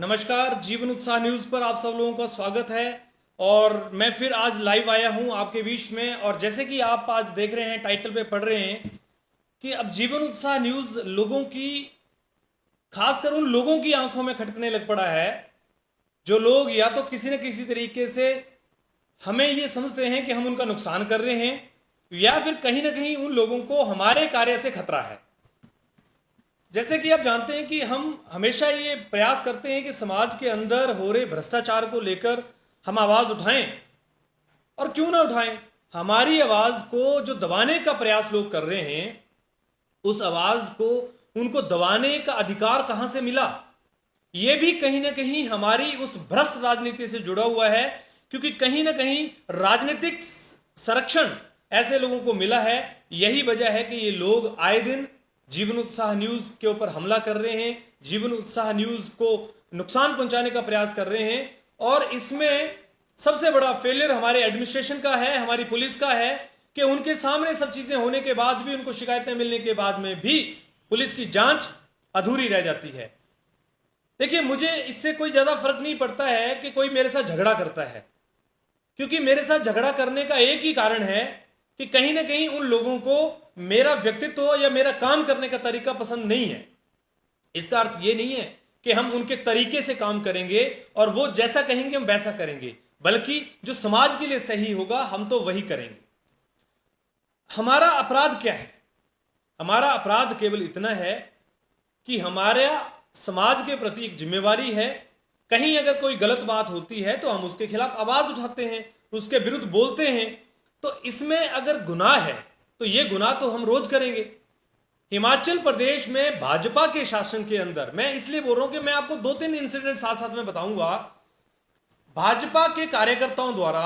नमस्कार, जीवन उत्साह न्यूज़ पर आप सब लोगों का स्वागत है। और मैं फिर आज लाइव आया हूं आपके बीच में। और जैसे कि आप आज देख रहे हैं, टाइटल पे पढ़ रहे हैं कि अब जीवन उत्साह न्यूज़ लोगों की, खासकर उन लोगों की आंखों में खटकने लग पड़ा है जो लोग या तो किसी न किसी तरीके से हमें ये समझते हैं कि हम उनका नुकसान कर रहे हैं, या फिर कहीं ना कहीं उन लोगों को हमारे कार्य से खतरा है। जैसे कि आप जानते हैं कि हम हमेशा ये प्रयास करते हैं कि समाज के अंदर हो रहे भ्रष्टाचार को लेकर हम आवाज उठाएं। और क्यों ना उठाएं, हमारी आवाज को जो दबाने का प्रयास लोग कर रहे हैं, उस आवाज को उनको दबाने का अधिकार कहां से मिला? ये भी कहीं ना कहीं हमारी उस भ्रष्ट राजनीति से जुड़ा हुआ है, क्योंकि कहीं ना कहीं राजनीतिक संरक्षण ऐसे लोगों को मिला है। यही वजह है कि ये लोग आए दिन जीवन उत्साह न्यूज के ऊपर हमला कर रहे हैं, जीवन उत्साह न्यूज को नुकसान पहुंचाने का प्रयास कर रहे हैं। और इसमें सबसे बड़ा फेलियर हमारे एडमिनिस्ट्रेशन का है, हमारी पुलिस का है, कि उनके सामने सब चीजें होने के बाद भी, उनको शिकायतें मिलने के बाद में भी पुलिस की जांच अधूरी रह जाती है। देखिए, मुझे इससे कोई ज्यादा फर्क नहीं पड़ता है कि कोई मेरे साथ झगड़ा करता है, क्योंकि मेरे साथ झगड़ा करने का एक ही कारण है कि कहीं ना कहीं उन लोगों को मेरा व्यक्तित्व या मेरा काम करने का तरीका पसंद नहीं है। इसका अर्थ यह नहीं है कि हम उनके तरीके से काम करेंगे और वो जैसा कहेंगे हम वैसा करेंगे, बल्कि जो समाज के लिए सही होगा हम तो वही करेंगे। हमारा अपराध क्या है? हमारा अपराध केवल इतना है कि हमारा समाज के प्रति एक जिम्मेवारी है। कहीं अगर कोई गलत बात होती है तो हम उसके खिलाफ आवाज उठाते हैं, उसके विरुद्ध बोलते हैं। तो इसमें अगर गुनाह है तो ये गुनाह तो हम रोज करेंगे। हिमाचल प्रदेश में भाजपा के शासन के अंदर, मैं इसलिए बोल रहा हूं कि मैं आपको दो तीन इंसिडेंट साथ साथ में बताऊंगा, भाजपा के कार्यकर्ताओं द्वारा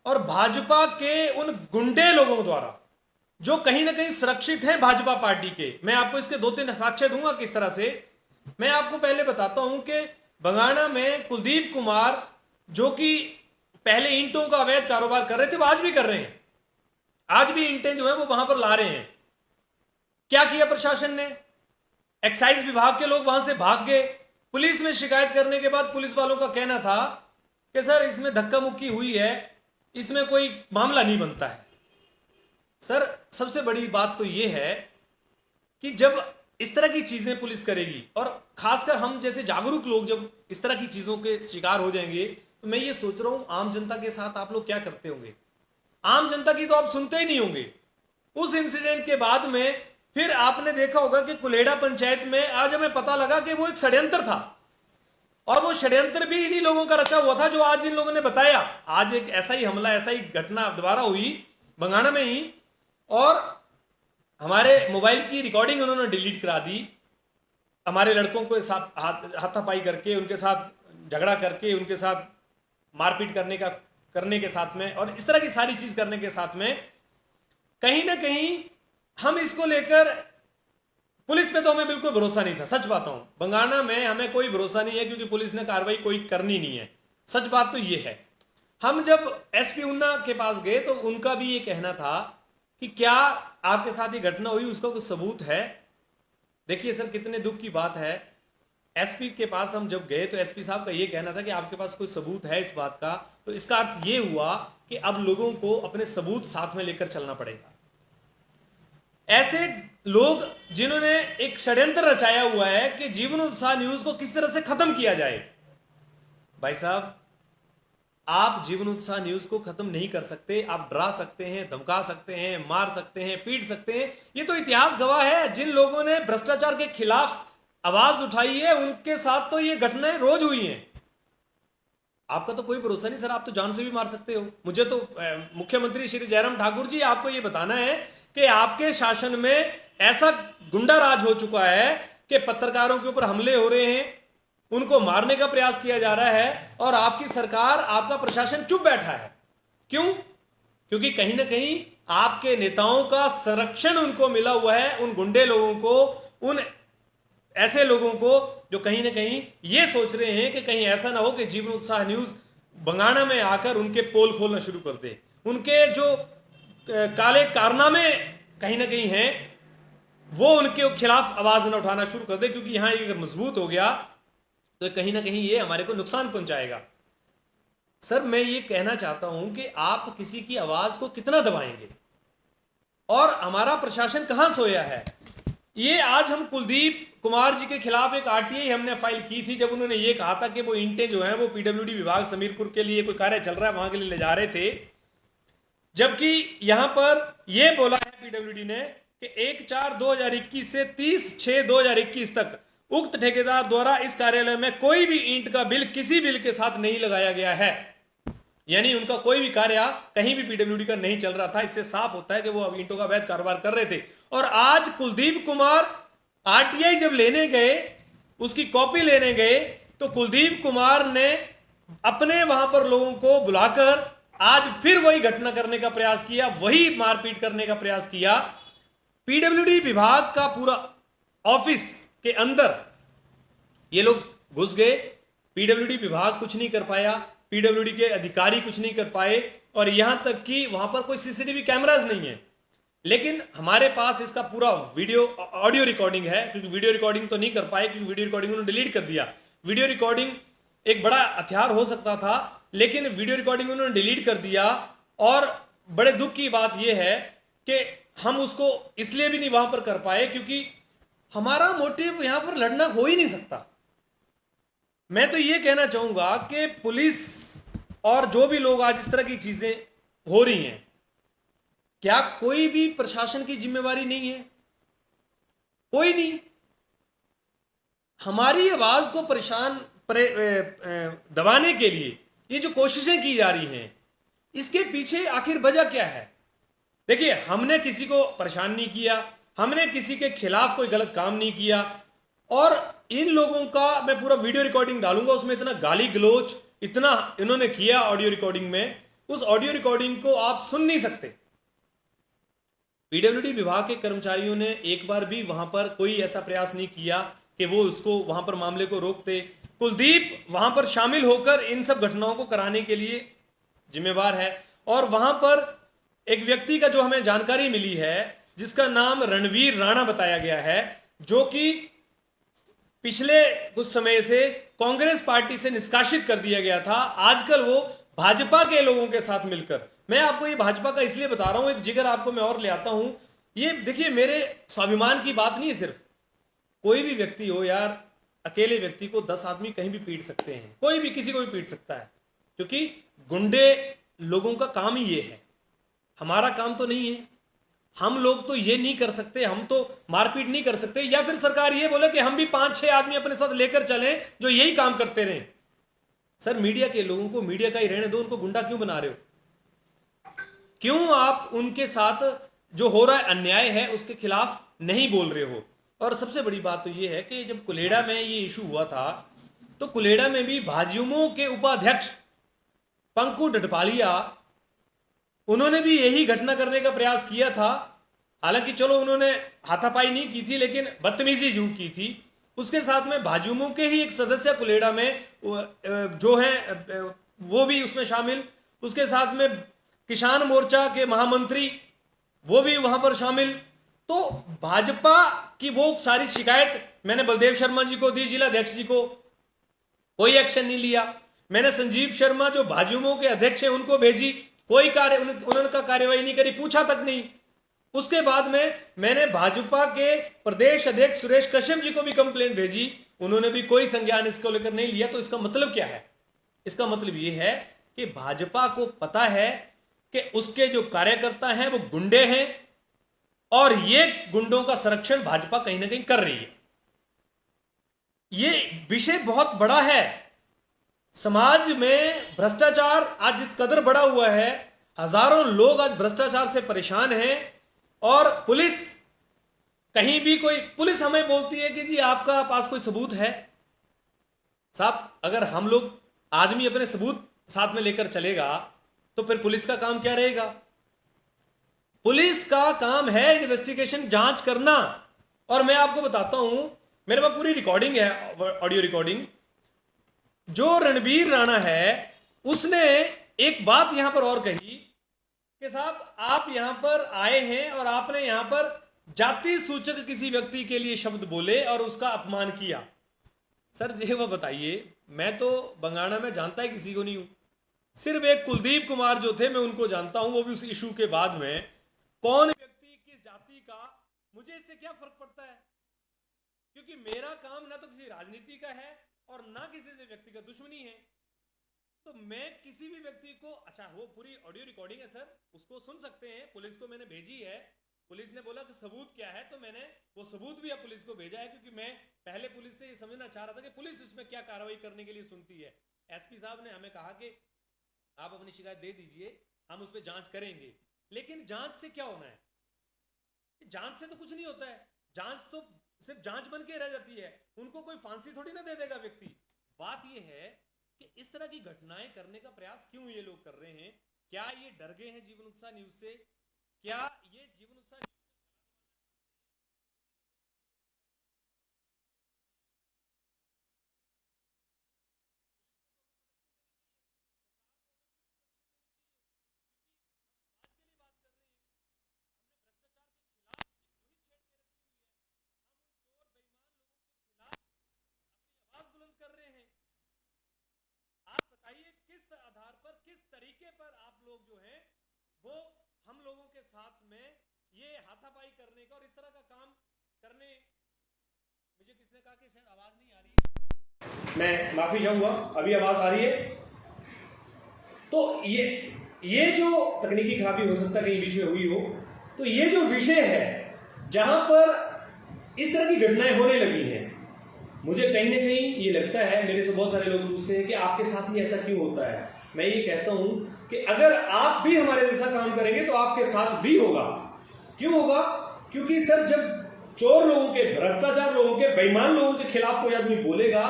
और भाजपा के उन गुंडे लोगों द्वारा जो कहीं ना कहीं सुरक्षित हैं भाजपा पार्टी के। मैं आपको इसके दो तीन साक्ष्य दूंगा किस तरह से। मैं आपको पहले बताता हूं कि बंगाणा में कुलदीप कुमार, जो कि पहले ईंटों का अवैध कारोबार कर रहे थे, वो आज भी कर रहे हैं। आज भी ईंटें जो है वो वहां पर ला रहे हैं। क्या किया प्रशासन ने? एक्साइज विभाग के लोग वहां से भाग गए। पुलिस में शिकायत करने के बाद पुलिस वालों का कहना था कि सर इसमें धक्का मुक्की हुई है, इसमें कोई मामला नहीं बनता है। सर, सबसे बड़ी बात तो यह है कि जब इस तरह की चीजें पुलिस करेगी, और खासकर हम जैसे जागरूक लोग जब इस तरह की चीजों के शिकार हो जाएंगे, तो मैं ये सोच रहा हूं आम जनता के साथ आप लोग क्या करते होंगे? आम जनता की तो आप सुनते ही नहीं होंगे। उस इंसिडेंट के बाद में फिर आपने देखा होगा कि कुलेड़ा पंचायत में आज हमें पता लगा कि वो एक षड्यंत्र था, और वो षड्यंत्र भी इन्हीं लोगों का रचा हुआ था जो आज इन लोगों ने बताया। आज एक ऐसा ही हमला, ऐसा ही घटना दोबारा हुई बंगाणा में ही, और हमारे मोबाइल की रिकॉर्डिंग उन्होंने डिलीट करा दी। हमारे लड़कों को साथ हाथापाई करके, उनके साथ झगड़ा करके, उनके साथ मारपीट करने के साथ में, और इस तरह की सारी चीज करने के साथ में कहीं ना कहीं हम इसको लेकर, पुलिस पे तो हमें बिल्कुल भरोसा नहीं था। सच बात हूं, बंगाणा में हमें कोई भरोसा नहीं है, क्योंकि पुलिस ने कार्रवाई कोई करनी नहीं है। सच बात तो ये है। हम जब एसपी ऊना के पास गए तो उनका भी ये कहना था कि क्या आपके साथ ये घटना हुई, उसका कोई सबूत है? देखिए सर, कितने दुख की बात है। एसपी के पास हम जब गए तो एसपी साहब का ये कहना था कि आपके पास कोई सबूत है इस बात का। तो इसका अर्थ ये हुआ कि अब लोगों को अपने सबूत साथ में लेकर चलना पड़ेगा। ऐसे लोग जिन्होंने एक षड्यंत्र रचाया हुआ है कि जीवन उत्साह न्यूज को किस तरह से खत्म किया जाए, भाई साहब, आप जीवन उत्साह न्यूज को खत्म नहीं कर सकते। आप डरा सकते हैं, धमका सकते हैं, मार सकते हैं, पीट सकते हैं। ये तो इतिहास गवाह है। जिन लोगों ने भ्रष्टाचार के खिलाफ आवाज उठाई है, उनके साथ तो ये घटनाएं रोज हुई हैं। आपका तो कोई भरोसा नहीं सर, आप तो जान से भी मार सकते हो। मुझे तो मुख्यमंत्री श्री जयराम ठाकुर जी, आपको ये बताना है कि आपके शासन में ऐसा गुंडा राज हो चुका है कि पत्रकारों के ऊपर हमले हो रहे हैं, उनको मारने का प्रयास किया जा रहा है, और आपकी सरकार, आपका प्रशासन चुप बैठा है। क्यों? क्योंकि कहीं ना कहीं आपके नेताओं का संरक्षण उनको मिला हुआ है, उन गुंडे लोगों को, उन ऐसे लोगों को जो कहीं ना कहीं ये सोच रहे हैं कि कहीं ऐसा ना हो कि जीवन उत्साह न्यूज बंगाणा में आकर उनके पोल खोलना शुरू कर दे, उनके जो काले कारनामे कहीं ना कहीं हैं वो उनके खिलाफ आवाज न उठाना शुरू कर दे। क्योंकि यहां अगर मजबूत हो गया तो कहीं ना कहीं ये हमारे को नुकसान पहुंचाएगा। सर मैं ये कहना चाहता हूं कि आप किसी की आवाज को कितना दबाएंगे, और हमारा प्रशासन कहां सोया है। ये आज हम कुलदीप कुमार जी के खिलाफ एक आरटीआई हमने फाइल की थी, जब उन्होंने ये कहा था कि वो ईंटें जो हैं वो पीडब्ल्यूडी विभाग समीरपुर के लिए कोई कार्य चल रहा है वहां के लिए ले जा रहे थे, जबकि यहां पर यह बोला है पीडब्ल्यूडी ने कि 1/4/2021 से 30/6/2021 तक उक्त ठेकेदार द्वारा इस कार्यालय में कोई भी ईंट का बिल किसी बिल के साथ नहीं लगाया गया है। यानी उनका कोई भी कार्य कहीं भी पीडब्ल्यूडी का नहीं चल रहा था। इससे साफ होता है कि वो अब ईंटों का अवैध कारोबार कर रहे थे। और आज कुलदीप कुमार आरटीआई जब लेने गए, उसकी कॉपी लेने गए, तो कुलदीप कुमार ने अपने वहां पर लोगों को बुलाकर आज फिर वही घटना करने का प्रयास किया, वही मारपीट करने का प्रयास किया। पीडब्ल्यूडी विभाग का पूरा ऑफिस के अंदर ये लोग घुस गए, पीडब्ल्यूडी विभाग कुछ नहीं कर पाया, पीडब्ल्यूडी के अधिकारी कुछ नहीं कर पाए, और यहां तक कि वहां पर कोई सीसीटीवी कैमरास नहीं है। लेकिन हमारे पास इसका पूरा वीडियो ऑडियो रिकॉर्डिंग है, क्योंकि वीडियो रिकॉर्डिंग तो नहीं कर पाए, क्योंकि वीडियो रिकॉर्डिंग उन्होंने डिलीट कर दिया। वीडियो रिकॉर्डिंग एक बड़ा हथियार हो सकता था, लेकिन वीडियो रिकॉर्डिंग उन्होंने डिलीट कर दिया। और बड़े दुख की बात यह है कि हम उसको इसलिए भी नहीं वहां पर कर पाए क्योंकि हमारा मोटिव यहां पर लड़ना हो ही नहीं सकता। मैं तो ये कहना चाहूंगा कि पुलिस और जो भी लोग आज इस तरह की चीजें हो रही हैं, क्या कोई भी प्रशासन की जिम्मेवारी नहीं है? कोई नहीं। हमारी आवाज को दबाने के लिए ये जो कोशिशें की जा रही हैं, इसके पीछे आखिर वजह क्या है? देखिए, हमने किसी को परेशान नहीं किया, हमने किसी के खिलाफ कोई गलत काम नहीं किया, और इन लोगों का मैं पूरा वीडियो रिकॉर्डिंग डालूंगा, उसमें इतना गाली गलोच इतना इन्होंने किया ऑडियो रिकॉर्डिंग में, उस ऑडियो रिकॉर्डिंग को आप सुन नहीं सकते। पीडब्ल्यूडी विभाग के कर्मचारियों ने एक बार भी वहां पर कोई ऐसा प्रयास नहीं किया कि वो उसको वहां पर मामले को रोकते। कुलदीप वहां पर शामिल होकर इन सब घटनाओं को कराने के लिए जिम्मेवार है। और वहां पर एक व्यक्ति का जो हमें जानकारी मिली है, जिसका नाम रणवीर राणा बताया गया है, जो कि पिछले कुछ समय से कांग्रेस पार्टी से निष्कासित कर दिया गया था, आजकल वो भाजपा के लोगों के साथ मिलकर, मैं आपको ये भाजपा का इसलिए बता रहा हूं, एक जिगर आपको मैं और ले आता हूं। ये देखिए, मेरे स्वाभिमान की बात नहीं है सिर्फ, कोई भी व्यक्ति हो यार, अकेले व्यक्ति को 10 आदमी कहीं भी पीट सकते हैं, कोई भी किसी को भी पीट सकता है, क्योंकि गुंडे लोगों का काम ही ये है। हमारा काम तो नहीं है, हम लोग तो ये नहीं कर सकते, हम तो मारपीट नहीं कर सकते, या फिर सरकार ये बोले कि हम भी 5-6 आदमी अपने साथ लेकर चलें जो यही काम करते रहें। सर, मीडिया के लोगों को मीडिया का ही रहने दो, उनको गुंडा क्यों बना रहे हो? क्यों आप उनके साथ जो हो रहा है अन्याय है उसके खिलाफ नहीं बोल रहे हो? और सबसे बड़ी बात तो ये है कि जब कुलेड़ा में ये इशू हुआ था, तो कुलेड़ा में भी भाजयुमो के उपाध्यक्ष पंकु डडपालिया, उन्होंने भी यही घटना करने का प्रयास किया था। हालांकि चलो उन्होंने हाथापाई नहीं की थी, लेकिन बदतमीजी जरूर की थी। उसके साथ में भाजयुमो के ही एक सदस्य कुलेड़ा में जो है वो भी उसमें शामिल, उसके साथ में किसान मोर्चा के महामंत्री वो भी वहां पर शामिल। तो भाजपा की वो सारी शिकायत मैंने बलदेव शर्मा जी को दी, जिला अध्यक्ष जी को, कोई एक्शन नहीं लिया। मैंने संजीव शर्मा जो भाजयुमो के अध्यक्ष हैं उनको भेजी, कोई कार्य उन्होंने कार्यवाही नहीं करी, पूछा तक नहीं। उसके बाद में मैंने भाजपा के प्रदेश अध्यक्ष सुरेश कश्यप जी को भी कंप्लेंट भेजी, उन्होंने भी कोई संज्ञान इसको लेकर नहीं लिया। तो इसका मतलब क्या है? इसका मतलब यह है कि भाजपा को पता है कि उसके जो कार्यकर्ता हैं वो गुंडे हैं, और ये गुंडों का संरक्षण भाजपा कहीं ना कहीं कर रही है। ये विषय बहुत बड़ा है। समाज में भ्रष्टाचार आज इस कदर बढ़ा हुआ है, हजारों लोग आज भ्रष्टाचार से परेशान हैं, और पुलिस कहीं भी कोई पुलिस हमें बोलती है कि जी आपका पास कोई सबूत है। साहब, अगर हम लोग आदमी अपने सबूत साथ में लेकर चलेगा तो फिर पुलिस का काम क्या रहेगा? पुलिस का काम है इन्वेस्टिगेशन, जांच करना। और मैं आपको बताता हूं, मेरे पास पूरी रिकॉर्डिंग है, ऑडियो रिकॉर्डिंग। जो रणवीर राणा है उसने एक बात यहां पर और कही कि साहब आप यहां पर आए हैं और आपने यहां पर जाति सूचक किसी व्यक्ति के लिए शब्द बोले और उसका अपमान किया। सर ये वो बताइए, मैं तो बंगाणा में जानता ही किसी को नहीं हूं। सिर्फ एक कुलदीप कुमार जो थे मैं उनको जानता हूं, वो भी उस इशू के बाद में। कौन व्यक्ति किस जाति का, मुझे इससे क्या फर्क पड़ता है? क्योंकि मेरा काम ना तो किसी राजनीति का है और ना किसी से व्यक्तिगत दुश्मनी है। तो मैं किसी भी व्यक्ति को, अच्छा वो पूरी ऑडियो रिकॉर्डिंग है सर, उसको सुन सकते हैं, पुलिस को मैंने भेजी है। पुलिस ने बोला कि सबूत क्या है, तो मैंने वो सबूत भी अब पुलिस को भेजा है, क्योंकि मैं पहले पुलिस से ये समझना चाह रहा था कि पुलिस उसमें क्या कार्रवाई करने के लिए सुनती है। एसपी साहब ने हमें कहा कि आप अपनी शिकायत दे दीजिए, हम उस पर जांच करेंगे। लेकिन जांच से क्या होना है? जांच से तो कुछ नहीं होता है, जांच तो सिर्फ जांच बन के रह जाती है, उनको कोई फांसी थोड़ी ना दे देगा व्यक्ति। बात यह है कि इस तरह की घटनाएं करने का प्रयास क्यों ये लोग कर रहे हैं? क्या ये डर गए हैं जीवन उत्साह न्यूज से? क्या ये जीवन उत्साह आवाज बुलंद कर रहे हैं? आप बताइए किस आधार पर, किस तरीके पर आप लोग जो हैं वो हम लोगों के साथ में ये हाथापाई करने का और इस तरह का काम करने। मुझे किसने कहा कि शायद आवाज नहीं आ रही है, मैं माफी चाहूंगा, अभी आवाज आ रही है? तो ये जो तकनीकी खराबी हो सकता है कहीं बीच में हुई हो, तो ये जो विषय है जहां पर इस तरह की घटनाएं होने लगी हैं, मुझे कहीं ना कहीं ये लगता है, मेरे से बहुत सारे लोग पूछते हैं कि आपके साथ ही ऐसा क्यों होता है। मैं ये कहता हूं कि अगर आप भी हमारे जैसा काम करेंगे तो आपके साथ भी होगा। क्यों होगा? क्योंकि सर जब चोर लोगों के, भ्रष्टाचार लोगों के, बेईमान लोगों के खिलाफ कोई आदमी बोलेगा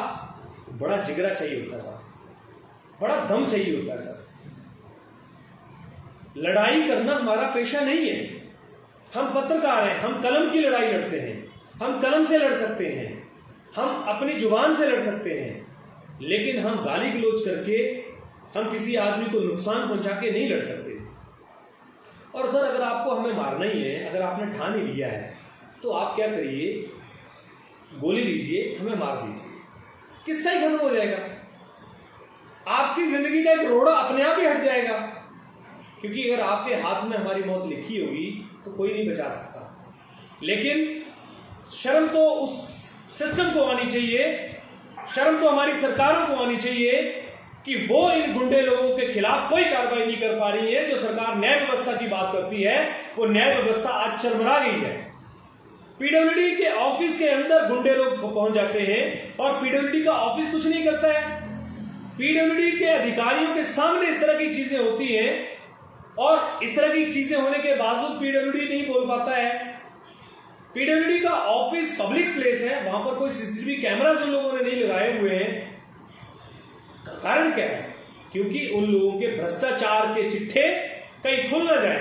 तो बड़ा जिगरा चाहिए होता है सर, बड़ा दम चाहिए होता है सर। लड़ाई करना हमारा पेशा नहीं है, हम पत्रकार हैं, हम कलम की लड़ाई लड़ते हैं, हम कलम से लड़ सकते हैं, हम अपनी जुबान से लड़ सकते हैं, लेकिन हम गाली गलौज करके, हम किसी आदमी को नुकसान पहुंचा के नहीं लड़ सकते। और सर अगर आपको हमें मारना ही है, अगर आपने ठान ही लिया है, तो आप क्या करिए, गोली लीजिए, हमें मार दीजिए, किस्सा ही खत्म हो जाएगा, आपकी जिंदगी का एक रोड़ा अपने आप ही हट जाएगा। क्योंकि अगर आपके हाथ में हमारी मौत लिखी होगी तो कोई नहीं बचा सकता। लेकिन शर्म तो उस सिस्टम को आनी चाहिए, शर्म तो हमारी सरकारों को आनी चाहिए कि वो इन गुंडे लोगों के खिलाफ कोई कार्रवाई नहीं कर पा रही है। जो सरकार न्याय व्यवस्था की बात करती है, वो न्याय व्यवस्था आज चरमरा गई है। पीडब्ल्यूडी के ऑफिस के अंदर गुंडे लोग पहुंच जाते हैं और पीडब्ल्यूडी का ऑफिस कुछ नहीं करता है। पीडब्ल्यूडी के अधिकारियों के सामने इस तरह की चीजें होती हैं और इस तरह की चीजें होने के बावजूद पीडब्ल्यूडी नहीं बोल पाता है। पीडब्ल्यूडी का ऑफिस पब्लिक प्लेस है, वहां पर कोई सीसीटीवी कैमरा उन लोगों ने नहीं लगाए हुए हैं। कारण क्या है? क्योंकि उन लोगों के भ्रष्टाचार के चिट्ठे कहीं खुल न जाए।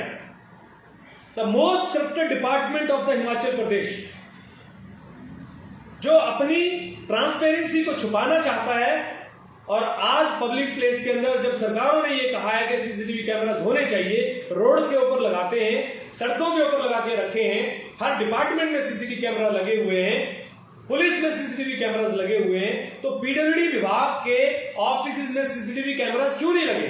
The most corrupted department of the Himachal Pradesh, जो अपनी ट्रांसपेरेंसी को छुपाना चाहता है, और आज पब्लिक प्लेस के अंदर जब सरकारों ने ये कहा है कि सीसीटीवी कैमरास होने चाहिए, रोड के ऊपर लगाते हैं, सड़कों के ऊपर लगा के रखे हैं, हर डिपार्टमेंट में सीसीटीवी कैमरा लगे हुए हैं, पुलिस में सीसीटीवी कैमरास लगे हुए हैं, तो पीडब्ल्यूडी विभाग के ऑफिस में सीसीटीवी कैमरास क्यों नहीं लगे?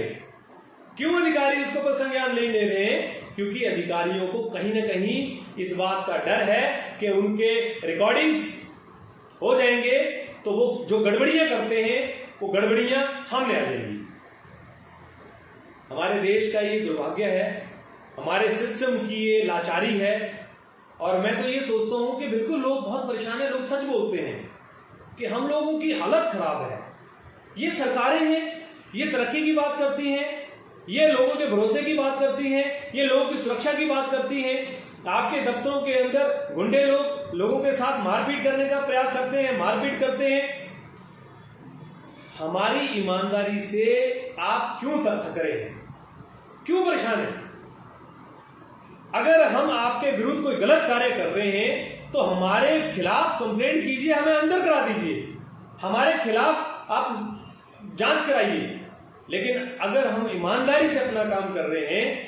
क्यों अधिकारी इसके ऊपर संज्ञान नहीं ले रहे हैं? क्योंकि अधिकारियों को कहीं ना कहीं इस बात का डर है कि उनके रिकॉर्डिंग्स हो जाएंगे तो वो जो गड़बड़ियां करते हैं वो गड़बड़ियां सामने आ जाएंगी। हमारे देश का ये दुर्भाग्य है, हमारे सिस्टम की ये लाचारी है। और मैं तो ये सोचता हूं कि बिल्कुल लोग बहुत परेशान हैं, लोग सच बोलते हैं कि हम लोगों की हालत खराब है। ये सरकारें हैं, ये तरक्की की बात करती हैं, ये लोगों के भरोसे की बात करती हैं, ये लोगों की सुरक्षा की बात करती हैं। आपके दफ्तरों के अंदर गुंडे लोग लोगों के साथ मारपीट करने का प्रयास करते हैं, मारपीट करते हैं। हमारी ईमानदारी से आप क्यों थक रहे हैं? क्यों परेशान हैं? अगर हम आपके विरुद्ध कोई गलत कार्य कर रहे हैं तो हमारे खिलाफ कंप्लेंट कीजिए, हमें अंदर करा दीजिए, हमारे खिलाफ आप जांच कराइए। लेकिन अगर हम ईमानदारी से अपना काम कर रहे हैं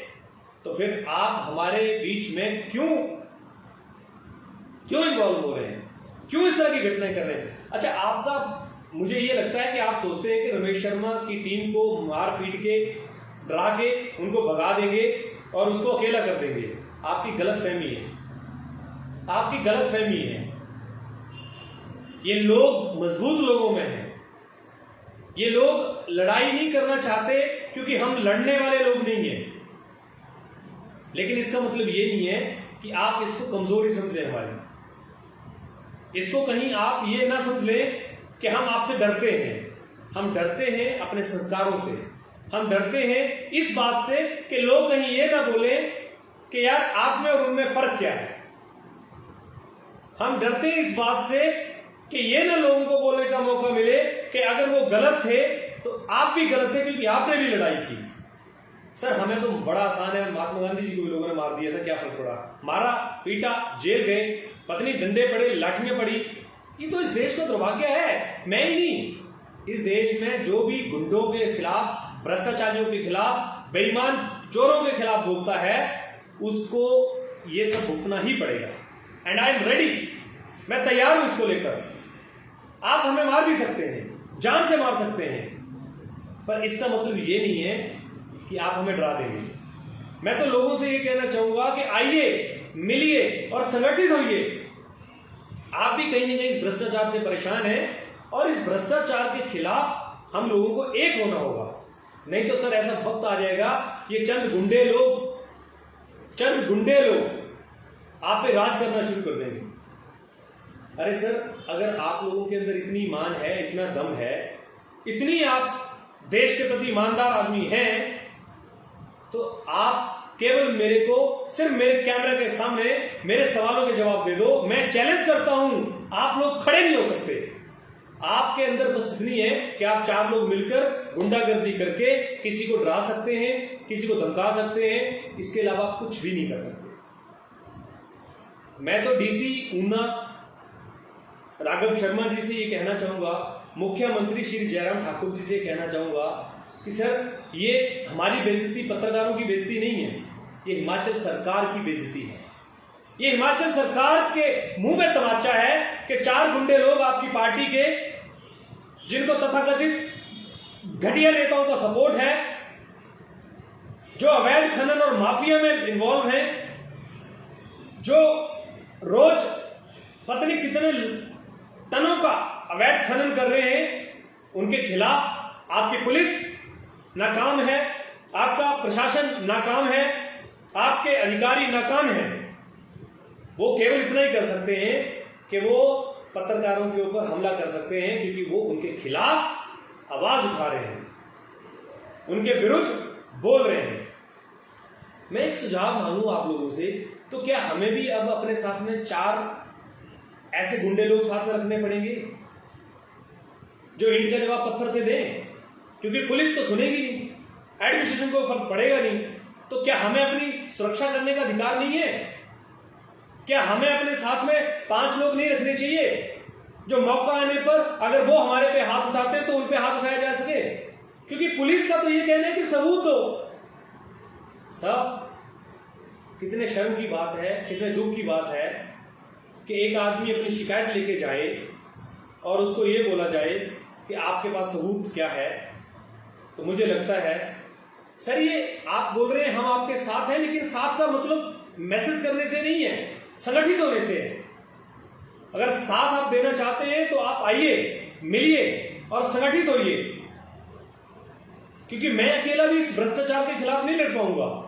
तो फिर आप हमारे बीच में क्यों इन्वॉल्व हो रहे हैं? क्यों इस तरह की घटनाएं कर रहे हैं? अच्छा, आपका मुझे ये लगता है कि आप सोचते हैं कि रमेश शर्मा की टीम को मार पीट के डरा के उनको भगा देंगे और उसको अकेला कर देंगे। आपकी गलतफहमी है, आपकी गलतफहमी है। ये लोग मजबूत लोगों में हैं। ये लोग लड़ाई नहीं करना चाहते क्योंकि हम लड़ने वाले लोग नहीं हैं। लेकिन इसका मतलब ये नहीं है कि आप इसको कमजोरी समझ लें हमारी। इसको कहीं आप ये ना समझ लें कि हम आपसे डरते हैं। हम डरते हैं अपने संस्कारों से। हम डरते हैं इस बात से कि लोग कहीं ये ना बोले कि यार आप में और उनमें फर्क क्या है। हम डरते हैं इस बात से कि ये ना लोगों को बोलने का मौका मिले कि अगर वो गलत थे तो आप भी गलत थे क्योंकि आपने भी लड़ाई की। सर हमें तो बड़ा आसान है, महात्मा गांधी जी को भी लोगों ने मार दिया था, क्या फर्क पड़ा? मारा पीटा, जेल गए, पत्नी डंडे पड़े, लाठियां पड़ी। ये तो इस देश का दुर्भाग्य है, मैं ही नहीं। इस देश में जो भी गुंडों के खिलाफ, भ्रष्टाचारियों के खिलाफ, बेईमान चोरों के खिलाफ बोलता है उसको ये सब भुगतना ही पड़ेगा। एंड आई एम रेडी, मैं तैयार हूं इसको लेकर। आप हमें मार भी सकते हैं, जान से मार सकते हैं, पर इसका मतलब ये नहीं है कि आप हमें डरा देंगे। मैं तो लोगों से ये कहना चाहूंगा कि आइए, मिलिए और संगठित होइए। आप भी कहीं ना कहीं इस भ्रष्टाचार से परेशान हैं और इस भ्रष्टाचार के खिलाफ हम लोगों को एक होना होगा। नहीं तो सर ऐसा वक्त आ जाएगा, ये चंद गुंडे लोग आप पे राज करना शुरू कर देंगे। अरे सर, अगर आप लोगों के अंदर इतनी ईमान है, इतना दम है, इतनी आप देश के प्रति ईमानदार आदमी हैं, तो आप केवल मेरे को सिर्फ मेरे कैमरा के सामने मेरे सवालों के जवाब दे दो। मैं चैलेंज करता हूं, आप लोग खड़े नहीं हो सकते। आपके अंदर बस इतनी है कि आप 4 लोग मिलकर गुंडागर्दी करके किसी को डरा सकते हैं, किसी को धमका सकते हैं, इसके अलावा आप कुछ भी नहीं कर सकते। मैं तो डीसी ऊना राघव शर्मा जी से ये कहना चाहूंगा, मुख्यमंत्री श्री जयराम ठाकुर जी से कहना चाहूंगा कि सर ये हमारी बेइज्जती, पत्रकारों की बेइज्जती नहीं है, ये हिमाचल सरकार की बेइज्जती है। ये हिमाचल सरकार के मुंह में तमाचा है कि 4 गुंडे लोग आपकी पार्टी के, जिनको तथाकथित घटिया नेताओं का सपोर्ट है, जो अवैध खनन और माफिया में इन्वॉल्व हैं, जो रोज पता नहीं कितने टनों का अवैध खनन कर रहे हैं, उनके खिलाफ आपकी पुलिस नाकाम है, आपका प्रशासन नाकाम है, आपके अधिकारी नाकाम हैं। वो केवल इतना ही कर सकते हैं कि वो पत्रकारों के ऊपर हमला कर सकते हैं क्योंकि वो उनके खिलाफ आवाज उठा रहे हैं, उनके विरुद्ध बोल रहे हैं। मैं एक सुझाव मांगू आप लोगों से, तो क्या हमें भी अब अपने साथ में 4 ऐसे गुंडे लोग साथ में रखने पड़ेंगे जो ईंट का जवाब पत्थर से दें? क्योंकि पुलिस तो सुनेगी नहीं, एडमिनिस्ट्रेशन को फर्क पड़ेगा नहीं। तो क्या हमें अपनी सुरक्षा करने का अधिकार नहीं है? क्या हमें अपने साथ में 5 लोग नहीं रखने चाहिए जो मौका आने पर अगर वो हमारे पे हाथ उठाते हैं तो उन पे हाथ उठाया जा सके? क्योंकि पुलिस का तो ये कहना है कि सबूत हो। सब कितने शर्म की बात है, कितने दुख की बात है कि एक आदमी अपनी शिकायत लेके जाए और उसको ये बोला जाए कि आपके पास सबूत क्या है। तो मुझे लगता है सर, ये आप बोल रहे हैं हम आपके साथ हैं, लेकिन साथ का मतलब मैसेज करने से नहीं है, संगठित होने से है। अगर साथ आप देना चाहते हैं तो आप आइए, मिलिए और संगठित होइए, क्योंकि मैं अकेला भी इस भ्रष्टाचार के खिलाफ नहीं लड़ पाऊंगा।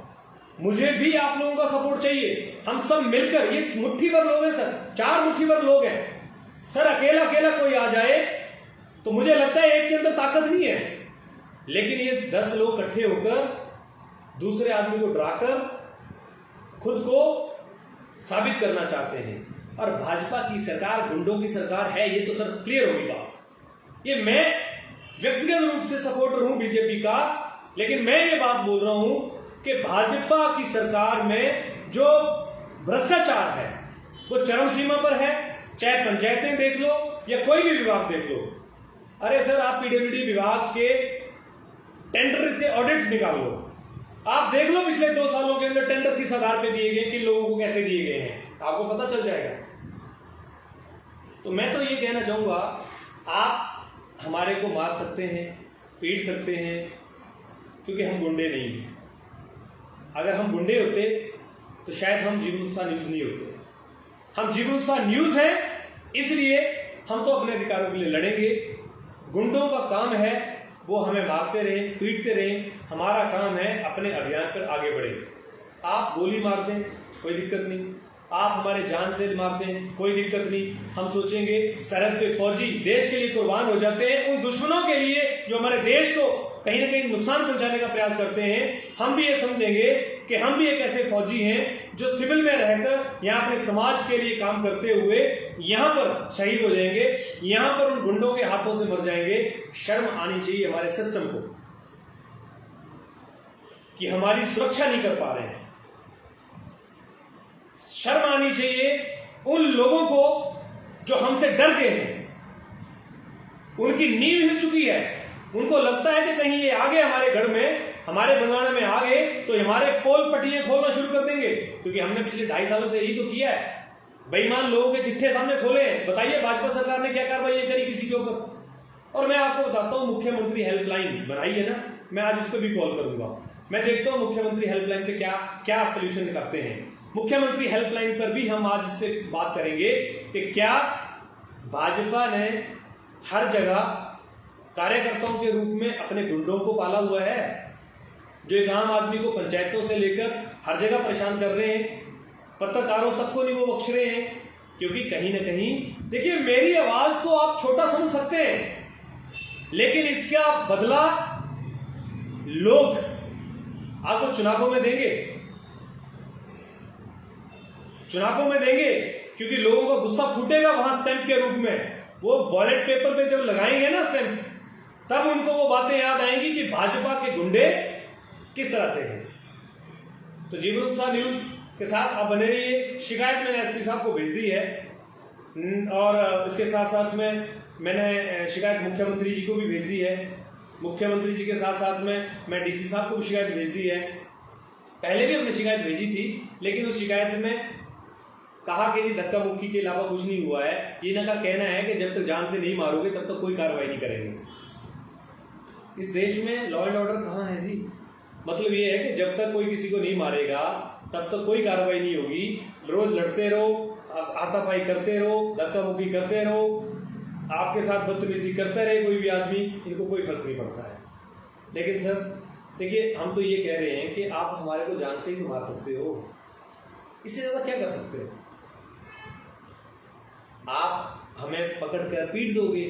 मुझे भी आप लोगों का सपोर्ट चाहिए। हम सब मिलकर, ये मुट्ठी भर लोग हैं सर, 4 मुट्ठी भर लोग हैं सर। अकेला कोई आ जाए तो मुझे लगता है एक के अंदर ताकत नहीं है, लेकिन ये 10 लोग इकट्ठे होकर दूसरे आदमी को डराकर खुद को साबित करना चाहते हैं। और भाजपा की सरकार गुंडों की सरकार है, ये तो सर क्लियर होगी बात। ये मैं व्यक्तिगत रूप से सपोर्टर हूं बीजेपी का, लेकिन मैं ये बात बोल रहा हूं कि भाजपा की सरकार में जो भ्रष्टाचार है वो चरम सीमा पर है। चाहे पंचायतें देख लो या कोई भी विभाग देख लो। अरे सर, आप पीडब्ल्यूडी विभाग के टेंडर के ऑडिट निकाल लो, आप देख लो पिछले 2 सालों के अंदर टेंडर किस आधार पे दिए गए, किन लोगों को कैसे दिए गए हैं, आपको पता चल जाएगा। तो मैं तो ये कहना चाहूंगा, आप हमारे को मार सकते हैं, पीट सकते हैं, क्योंकि हम गुंडे नहीं हैं। अगर हम गुंडे होते तो शायद हम जीवन उत्साह न्यूज नहीं होते। हम जीवन उत्साह न्यूज हैं, इसलिए हम तो अपने अधिकारों के लिए लड़ेंगे। गुंडों का काम है वो हमें मारते रहे, पीटते रहे, हमारा काम है अपने अभियान पर आगे बढ़े। आप गोली मार दें, कोई दिक्कत नहीं, आप हमारे जान से मार दें, कोई दिक्कत नहीं। हम सोचेंगे सरहद पे फौजी देश के लिए कुर्बान हो जाते हैं, उन दुश्मनों के लिए जो हमारे देश को कहीं ना कहीं नुकसान पहुंचाने का प्रयास करते हैं। हम भी ये समझेंगे कि हम भी एक ऐसे फौजी हैं जो सिविल में रहकर यहाँ अपने समाज के लिए काम करते हुए यहाँ पर शहीद हो जाएंगे, यहाँ पर उन गुंडों के हाथों से मर जाएंगे। शर्म आनी चाहिए हमारे सिस्टम को कि हमारी सुरक्षा नहीं कर पा रहे हैं। शर्म आनी चाहिए उन लोगों को जो हमसे डर गए हैं, उनकी नींव हिल चुकी है। उनको लगता है कि कहीं ये आगे हमारे घर में, हमारे बंगाना में आ गए तो हमारे पोल पटियां खोलना शुरू कर देंगे, क्योंकि हमने पिछले 2.5 सालों से यही तो किया है। बेईमान लोगों के चिट्ठे सामने खोले हैं। बताइए भाजपा सरकार ने क्या कार्रवाई करी किसी के ऊपर। और मैं आपको बताता हूं, मुख्यमंत्री हेल्पलाइन बनाई है ना, मैं आज उस पर भी कॉल करूंगा। मैं देखता हूं मुख्यमंत्री हेल्पलाइन पे क्या सोल्यूशन करते हैं। मुख्यमंत्री हेल्पलाइन पर भी हम आज इससे बात करेंगे कि क्या भाजपा ने हर जगह कार्यकर्ताओं के रूप में अपने गुंडों को पाला हुआ है, जो एक आम आदमी को पंचायतों से लेकर हर जगह परेशान कर रहे हैं, पत्रकारों तक को नहीं वो बख्श रहे हैं। क्योंकि कहीं ना कहीं देखिए, मेरी आवाज को आप छोटा समझ सकते हैं, लेकिन इसका बदला लोग आपको चुनावों में देंगे, चुनावों में देंगे, क्योंकि लोगों का गुस्सा फूटेगा वहां स्टैंप के रूप में। वो बैलेट पेपर पे जब लगाएंगे ना स्टैंप, तब उनको वो बातें याद आएंगी कि भाजपा के गुंडे किस तरह से हैं। तो जीवन उत्साह न्यूज के साथ आप बने रहिए। शिकायत मैंने एसपी साहब को भेज दी है, और इसके साथ साथ में मैंने शिकायत मुख्यमंत्री जी को भी भेज दी है। मुख्यमंत्री जी के साथ साथ में मैं डीसी साहब को भी शिकायत भेज दी है। पहले भी हमने शिकायत भेजी थी, लेकिन उस शिकायत में कहा कि धक्का मुक्की के अलावा कुछ नहीं हुआ है। ये इनका कहना है कि जब तक जान से नहीं मारोगे तब तक कोई कार्रवाई नहीं करेंगे। इस देश में लॉ एंड ऑर्डर कहाँ है जी? मतलब ये है कि जब तक कोई किसी को नहीं मारेगा तब तक कोई कार्रवाई नहीं होगी। रोज लड़ते रहो, हाथापाई करते रहो, धक्का मुक्की करते रहो, आपके साथ बदतमीजी करते रहे कोई भी आदमी, इनको कोई फर्क नहीं पड़ता है। लेकिन सर देखिए, हम तो ये कह रहे हैं कि आप हमारे को जान से ही तो मार सकते हो, इससे ज्यादा क्या कर सकते हो? आप हमें पकड़ कर पीट दोगे,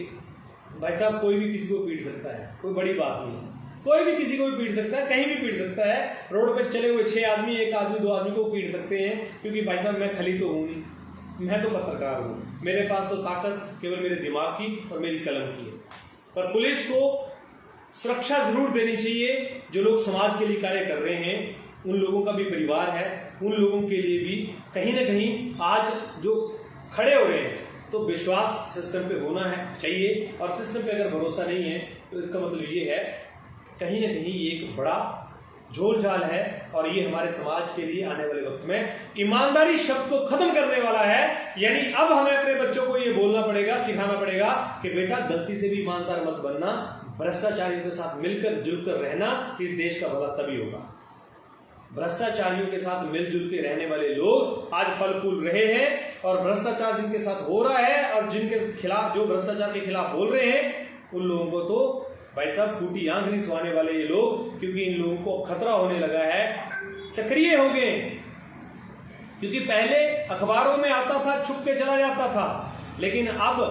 भाई साहब कोई भी किसी को पीट सकता है, कोई बड़ी बात नहीं है। कोई भी किसी को भी पीट सकता है, कहीं भी पीट सकता है। रोड पे चले हुए 6 आदमी, 1 आदमी, 2 आदमी को पीट सकते हैं, क्योंकि भाई साहब मैं खली तो हूं नहीं, मैं तो पत्रकार हूं। मेरे पास तो ताकत केवल मेरे दिमाग की और मेरी कलम की है। पर पुलिस को सुरक्षा जरूर देनी चाहिए। जो लोग समाज के लिए कार्य कर रहे हैं, उन लोगों का भी परिवार है, उन लोगों के लिए भी कहीं ना कहीं आज जो खड़े हो रहे हैं, तो विश्वास सिस्टम पे होना है चाहिए। और सिस्टम पे अगर भरोसा नहीं है तो इसका मतलब ये है कहीं ना कहीं ये एक बड़ा झोल झाल है, और ये हमारे समाज के लिए आने वाले वक्त में ईमानदारी शब्द को खत्म करने वाला है। यानी अब हमें अपने बच्चों को ये बोलना पड़ेगा, सिखाना पड़ेगा कि बेटा गलती से भी ईमानदार मत बनना, भ्रष्टाचारियों के साथ मिलकर जुलकर रहना, इस देश का भला तभी होगा। भ्रष्टाचारियों के साथ मिलजुल के रहने वाले लोग आज फल फूल रहे हैं, और भ्रष्टाचार जिनके साथ हो रहा है और जिनके खिलाफ, जो भ्रष्टाचार के खिलाफ बोल रहे हैं, उन लोगों को तो भाई साहब फूटी आंख नहीं सुहाने वाले ये लोग, क्योंकि इन लोगों को खतरा होने लगा है, सक्रिय हो गए। क्योंकि पहले अखबारों में आता था, छुप के चला जाता था, लेकिन अब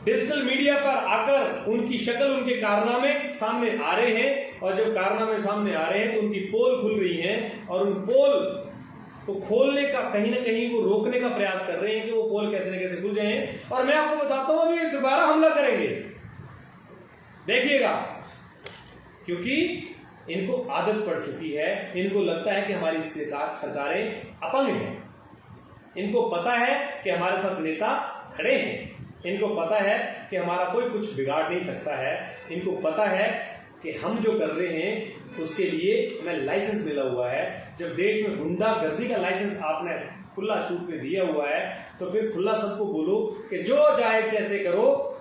डिजिटल मीडिया पर आकर उनकी शक्ल, उनके कारनामे सामने आ रहे हैं। और जब कारनामे सामने आ रहे हैं तो उनकी पोल खुल रही है, और उन पोल को खोलने का कहीं ना कहीं वो रोकने का प्रयास कर रहे हैं कि वो पोल कैसे न कैसे खुल जाए। और मैं आपको बताता हूं, अभी दोबारा हमला करेंगे, देखिएगा, क्योंकि इनको आदत पड़ चुकी है। इनको लगता है कि हमारी सरकारें अपंग हैं, इनको पता है कि हमारे साथ नेता खड़े हैं, इनको पता है कि हमारा कोई कुछ बिगाड़ नहीं सकता है, इनको पता है कि हम जो कर रहे हैं उसके लिए हमें लाइसेंस मिला हुआ है। जब देश में गुंडागर्दी का लाइसेंस आपने खुला छूट में दिया हुआ है, तो फिर खुला सबको बोलो कि जो चाहे जैसे करो,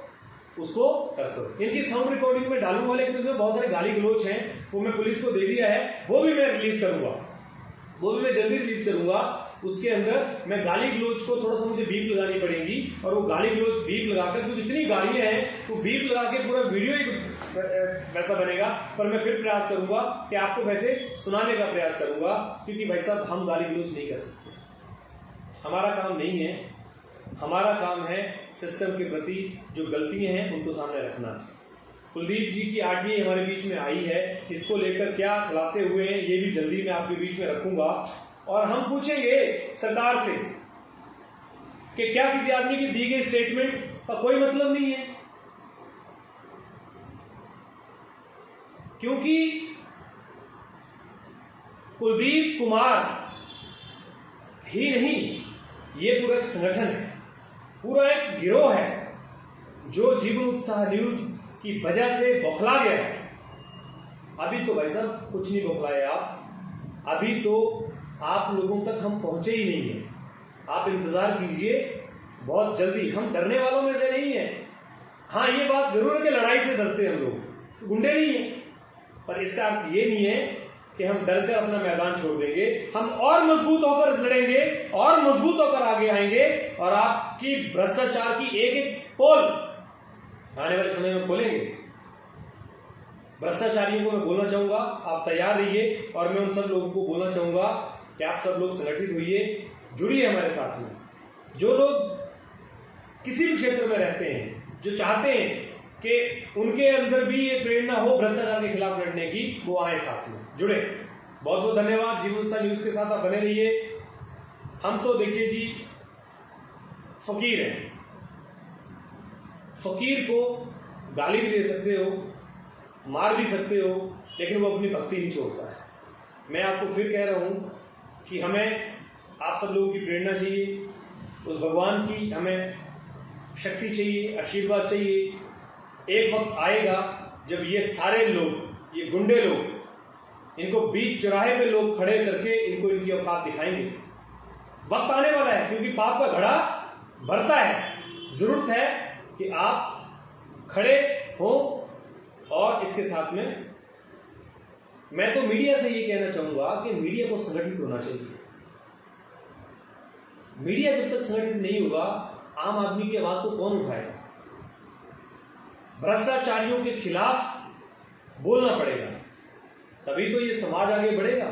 उसको करते हो। इनकी साउंड रिकॉर्डिंग में डालूंगा, लेकिन उसमें बहुत सारे गाली गलोच हैं, वो मैं पुलिस को दे दिया है, वो भी मैं रिलीज करूंगा, वो भी मैं जल्दी रिलीज करूंगा। उसके अंदर मैं गाली गलोच को थोड़ा सा मुझे बीप लगानी पड़ेगी, और वो गाली गलोच बीप लगाकर, क्योंकि इतनी गालियां हैं तो बीप लगा के पूरा वीडियो ही वैसा बनेगा। पर मैं फिर प्रयास करूंगा कि आपको वैसे सुनाने का प्रयास करूंगा, क्योंकि भाई साहब हम गाली गलोच नहीं कर सकते, हमारा काम नहीं है। हमारा काम है सिस्टम के प्रति जो गलतियां हैं उनको सामने रखना। कुलदीप जी की आरटीआई हमारे बीच में आई है, इसको लेकर क्या खुलासे हुए हैं ये भी जल्दी मैं आपके बीच में रखूंगा, और हम पूछेंगे सरकार से कि क्या किसी आदमी की दी गई स्टेटमेंट का कोई मतलब नहीं है, क्योंकि कुलदीप कुमार ही नहीं, ये पूरा एक संगठन है, पूरा एक गिरोह है जो जीवन उत्साह न्यूज की वजह से बौखला गया है। अभी तो भाई साहब कुछ नहीं बौखलाए आप, अभी तो आप लोगों तक हम पहुंचे ही नहीं है। आप इंतजार कीजिए, बहुत जल्दी। हम डरने वालों में से नहीं है। हाँ, ये बात जरूर है कि लड़ाई से डरते हैं हम लोग, गुंडे नहीं है, पर इसका अर्थ ये नहीं है कि हम डरकर अपना मैदान छोड़ देंगे। हम और मजबूत होकर लड़ेंगे और मजबूत होकर आगे आएंगे, और आपकी भ्रष्टाचार की एक एक पोल आने वाले समय में खोलेंगे। भ्रष्टाचारियों को मैं बोलना चाहूंगा, आप तैयार रहिए, और मैं उन सब लोगों को बोलना चाहूंगा कि आप सब लोग संगठित होइए, जुड़िए हमारे साथ में। जो लोग किसी भी क्षेत्र में रहते हैं, जो चाहते हैं कि उनके अंदर भी ये प्रेरणा हो भ्रष्टाचार के खिलाफ लड़ने की, वो आए साथ में, जुड़े। बहुत बहुत धन्यवाद। जीवन उत्साह न्यूज के साथ आप बने रहिए। हम तो देखिए जी फकीर हैं, फकीर को गाली भी दे सकते हो, मार भी सकते हो, लेकिन वो अपनी भक्ति नहीं छोड़ता है। मैं आपको फिर कह रहा हूं कि हमें आप सब लोगों की प्रेरणा चाहिए, उस भगवान की हमें शक्ति चाहिए, आशीर्वाद चाहिए। एक वक्त आएगा जब ये सारे लोग, ये गुंडे लोग, इनको बीच चौराहे पे लोग खड़े करके इनको इनकी औकात दिखाएंगे। वक्त आने वाला है, क्योंकि पाप का घड़ा भरता है। जरूरत है कि आप खड़े हो, और इसके साथ में मैं तो मीडिया से ये कहना चाहूंगा कि मीडिया को संगठित होना चाहिए। मीडिया जब तक संगठित नहीं होगा, आम आदमी की आवाज को कौन उठाएगा? भ्रष्टाचारियों के खिलाफ बोलना पड़ेगा, तभी तो ये समाज आगे बढ़ेगा।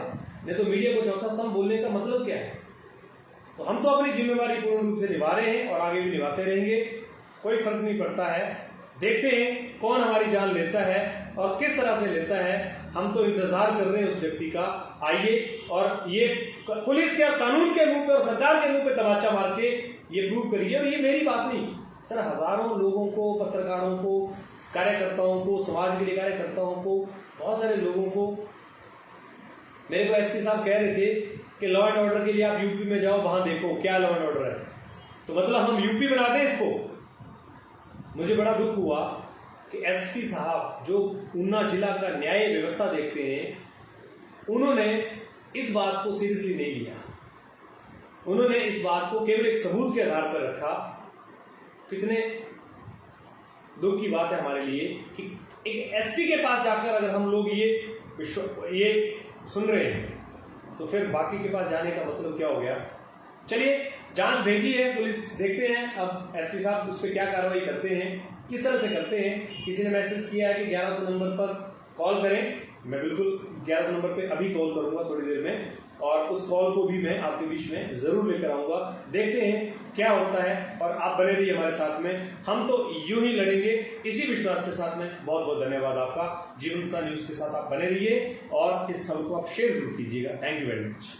नहीं तो मीडिया को चौथा स्तंभ बोलने का मतलब क्या है? तो हम तो अपनी जिम्मेवारी पूर्ण रूप से निभा रहे हैं और आगे भी निभाते रहेंगे, कोई फर्क नहीं पड़ता है। देखते हैं कौन हमारी जान लेता है और किस तरह से लेता है। हम तो इंतजार कर रहे हैं उस व्यक्ति का। आइए, और ये पुलिस के और कानून के मुंह पे और सरकार के मुंह पे तमाचा मार के ये प्रूव करिए। और ये मेरी बात नहीं सर, हजारों लोगों को, पत्रकारों को, कार्यकर्ताओं को, समाज के लिए कार्यकर्ताओं को, बहुत सारे लोगों को, मेरे को एसपी साहब कह रहे थे कि लॉ एंड ऑर्डर के लिए आप यूपी में जाओ, वहां देखो क्या लॉ एंड ऑर्डर है। तो मतलब हम यूपी बनाते हैं इसको। मुझे बड़ा दुख हुआ कि एसपी साहब जो ऊना जिला का न्याय व्यवस्था देखते हैं, उन्होंने इस बात को सीरियसली नहीं लिया। उन्होंने इस बात को केवल एक सबूत के आधार पर रखा। कितने दुख की बात है हमारे लिए कि एक एसपी के पास जाकर अगर हम लोग ये सुन रहे हैं, तो फिर बाकी के पास जाने का मतलब क्या हो गया? चलिए, जांच भेजी है पुलिस, देखते हैं अब एसपी साहब उस पर क्या कार्रवाई करते हैं, किस तरह से करते हैं। किसी ने मैसेज किया है कि 1100 नंबर पर कॉल करें। मैं बिल्कुल 1100 नंबर पे अभी कॉल करूंगा थोड़ी देर में, और उस कॉल को भी मैं आपके बीच में जरूर लेकर आऊंगा। देखते हैं क्या होता है, और आप बने रहिए हमारे साथ में। हम तो यूं ही लड़ेंगे इसी विश्वास के साथ में। बहुत बहुत धन्यवाद आपका। जीवन उत्साह न्यूज के साथ आप बने रहिए, और इस खबर को आप शेयर जरूर कीजिएगा। Thank you very much.